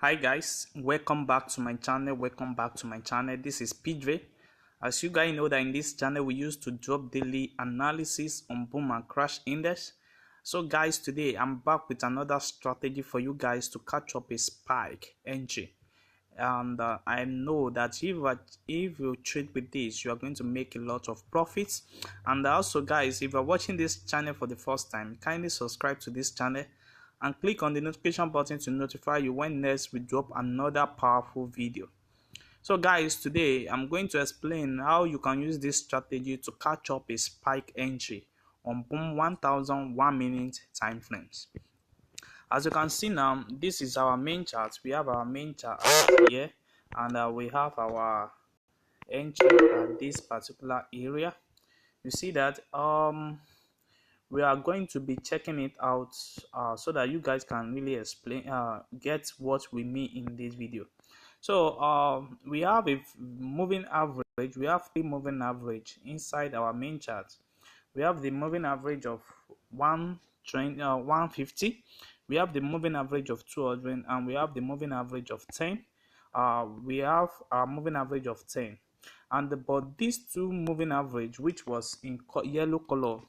Hi guys, welcome back to my channel. This is PJ. As you guys know that in this channel we used to drop daily analysis on boom and crash index. So guys, today I'm back with another strategy for you guys to catch up a spike entry. And I know that if you trade with this, you are going to make a lot of profits. And also guys, if you're watching this channel for the first time, kindly subscribe to this channel and click on the notification button to notify you when next we drop another powerful video. So guys, today I'm going to explain how you can use this strategy to catch up a spike entry on boom 1000 1 minute time frames. As you can see now, this is our main chart. We have our main chart here, and we have our entry at this particular area. You see that we are going to be checking it out so that you guys can really get what we mean in this video. So we have a moving average. We have three moving average inside our main chart. We have the moving average of 150. We have the moving average of 200, and we have the moving average of 10. We have our moving average of 10, but these two moving average, which was in yellow color,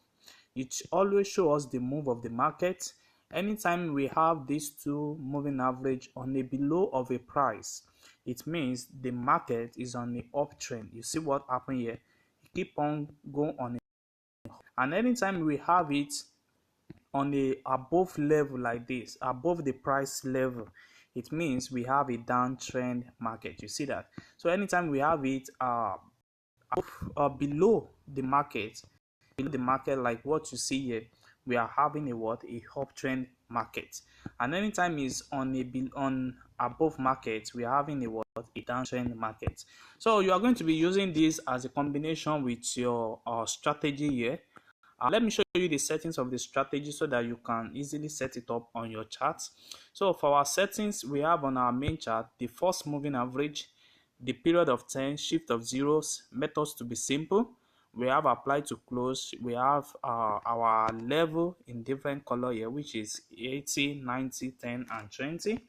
it always shows us the move of the market. Anytime we have these two moving average on a below of a price, it means the market is on the uptrend. You see what happened here? It keep on going on, and anytime we have it on a above level like this, above the price level, it means we have a downtrend market. You see that? So anytime we have it below the market, like what you see here, we are having a uptrend market. And anytime is on above market, we are having a downtrend market. So you are going to be using this as a combination with your strategy here. Let me show you the settings of the strategy so that you can easily set it up on your chart. So for our settings, we have on our main chart the first moving average, the period of 10, shift of zeros, methods to be simple. We have apply to close. We have our level in different color here, which is 80, 90, 10, and 20.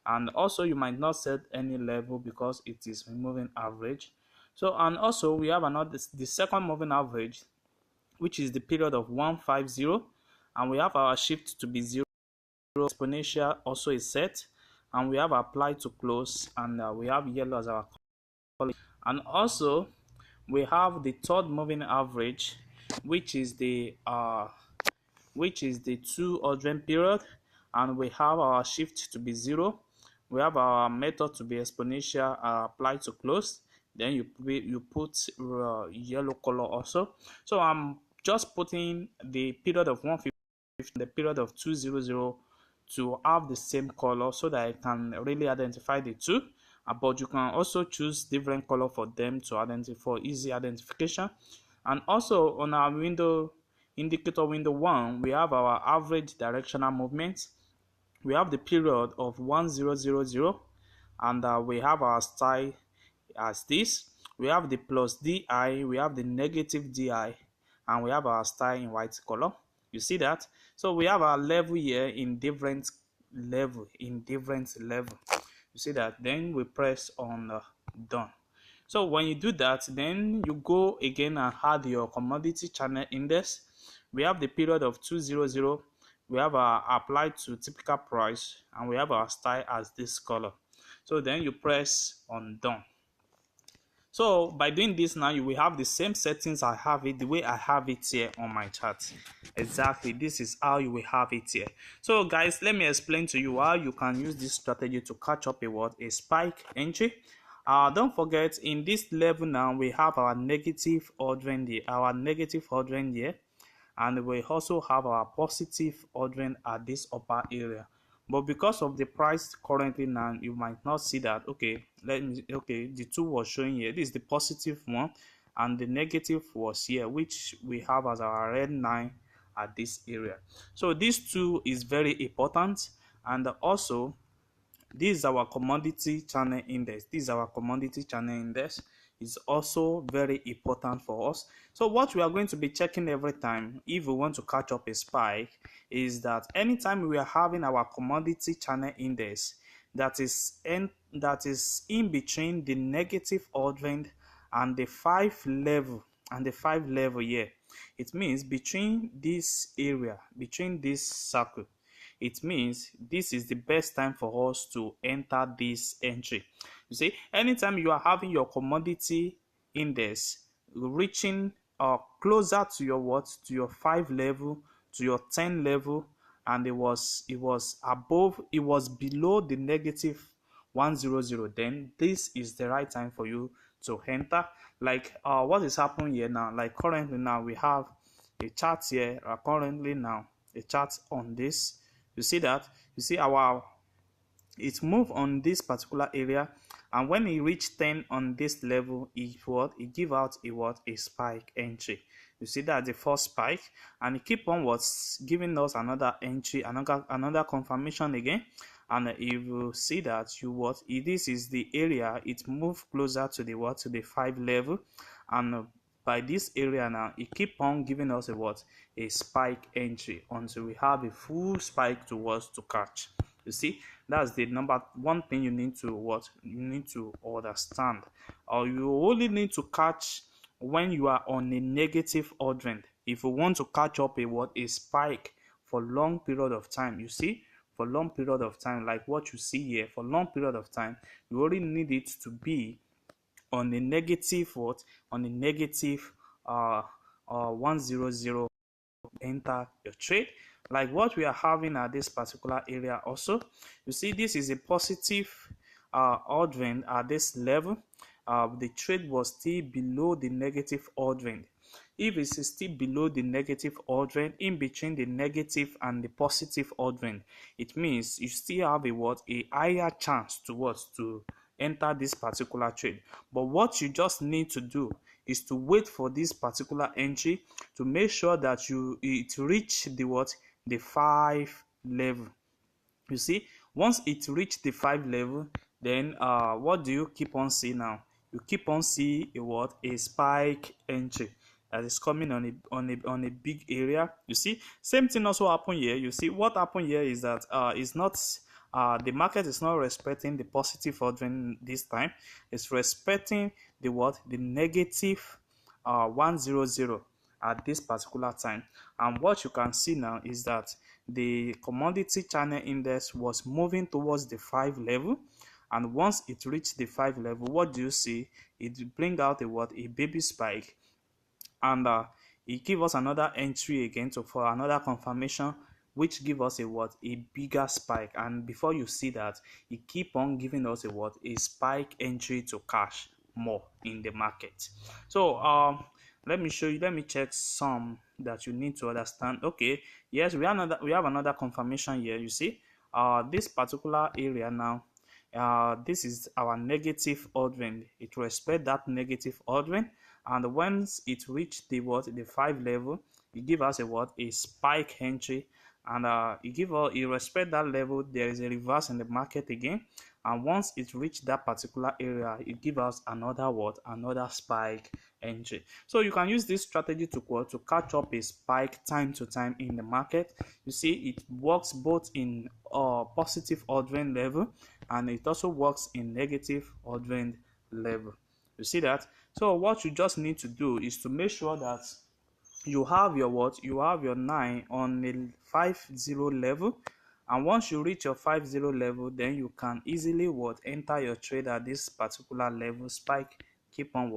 And also you might not set any level because it is moving average. So, and also we have the second moving average, which is the period of 150, and we have our shift to be 0, exponential also is set, and we have apply to close, and we have yellow as our color. And also we have the third moving average, which is the 200 period, and we have our shift to be 0. We have our method to be exponential, apply to close. Then you put yellow color also. So I'm just putting the period of 150, the period of 200 to have the same color so that I can really identify the two. But you can also choose different color for them to identify for easy identification. And also on our indicator window 1, we have our average directional movement. We have the period of 1000, and we have our style as this. We have the plus DI, we have the negative DI, and we have our style in white color. You see that? So we have our level here in different level. You see that? Then we press on done. So when you do that, then you go again and add your commodity channel index. We have the period of 200. We have our apply to typical price, and we have our style as this color. So then you press on done. So by doing this now, you will have the same settings I have it, the way I have it here on my chart. Exactly, this is how you will have it here. So guys, let me explain to you how you can use this strategy to catch up a spike entry. Don't forget, in this level now, we have our negative ordering here, and we also have our positive ordering at this upper area. But because of the price currently now, you might not see that. The two was showing here. This is the positive one, and the negative was here, which we have as our red line at this area. So these two is very important. And also this is our commodity channel index. Is also very important for us. So what we are going to be checking every time if we want to catch up a spike is that anytime we are having our commodity channel index, that is in between the negative quadrant and the five level here. It means between this area, between this circle, it means this is the best time for us to enter this entry. You see, anytime you are having your commodity index reaching closer to your what, to your 5 level, to your 10 level, and it was below the negative 100, then this is the right time for you to enter. Like what is happening here now, like currently now we have a chart here, currently now a chart on this. You see that, you see our, it move on this particular area, and when it reach 10 on this level, it give out a spike entry. You see that the first spike, and it keep on what's giving us another entry, another confirmation again. And if you see that this is the area, it move closer to the 5 level, and by this area now it keep on giving us a spike entry until we have a full spike to catch. You see, that's the number one thing you need to understand. Or you only need to catch when you are on a negative quadrant. If you want to catch up a spike for long period of time, you see, for long period of time, like what you see here, for long period of time, you only need it to be on a negative on a negative 100, enter your trade, like what we are having at this particular area. Also, you see, this is a positive quadrant at this level. The trade was still below the negative quadrant. If it is still below the negative quadrant, in between the negative and the positive quadrant, it means you still have a higher chance to enter this particular trade. But what you just need to do is to wait for this particular entry to make sure that it reach the 5 level. You see, once it reach the 5 level, then what do you keep on seeing now? You keep on seeing a spike entry that is coming on a big area. You see, same thing also happen here. You see, what happened here is that it's not the market is not respecting the positive ordering this time. It's respecting the negative 100 at this particular time. And what you can see now is that the commodity channel index was moving towards the 5 level, and once it reached the 5 level, what do you see? It bring out a baby spike, and it give us another entry again for another confirmation, which give us a bigger spike. And before you see that, it keep on giving us a spike entry to cash more in the market. So let me show you, let me check some that you need to understand. Okay, yes, we have another confirmation here. You see, this particular area now, this is our negative ordering. It respect that negative ordering, and once it reach the 5 level, it give us a spike entry, and it respect that level. There is a reverse in the market again, and once it reach that particular area, it give us another spike entry. So you can use this strategy to catch up a spike time to time in the market. You see, it works both in positive ordering level, and it also works in negative ordering level. You see that? So what you just need to do is to make sure that you have your 9 on a 50 level, and once you reach your 50 level, then you can easily enter your trade at this particular level. Spike, keep on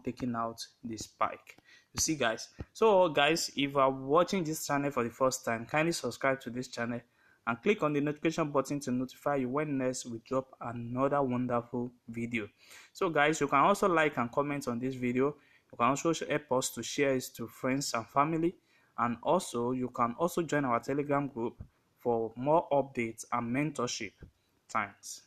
taking out the spike. You see, guys. So guys, if you are watching this channel for the first time, kindly subscribe to this channel and click on the notification button to notify you when next we drop another wonderful video. So guys, you can also like and comment on this video. You can also help us to share it to friends and family, and also you can also join our Telegram group for more updates and mentorship. Thanks.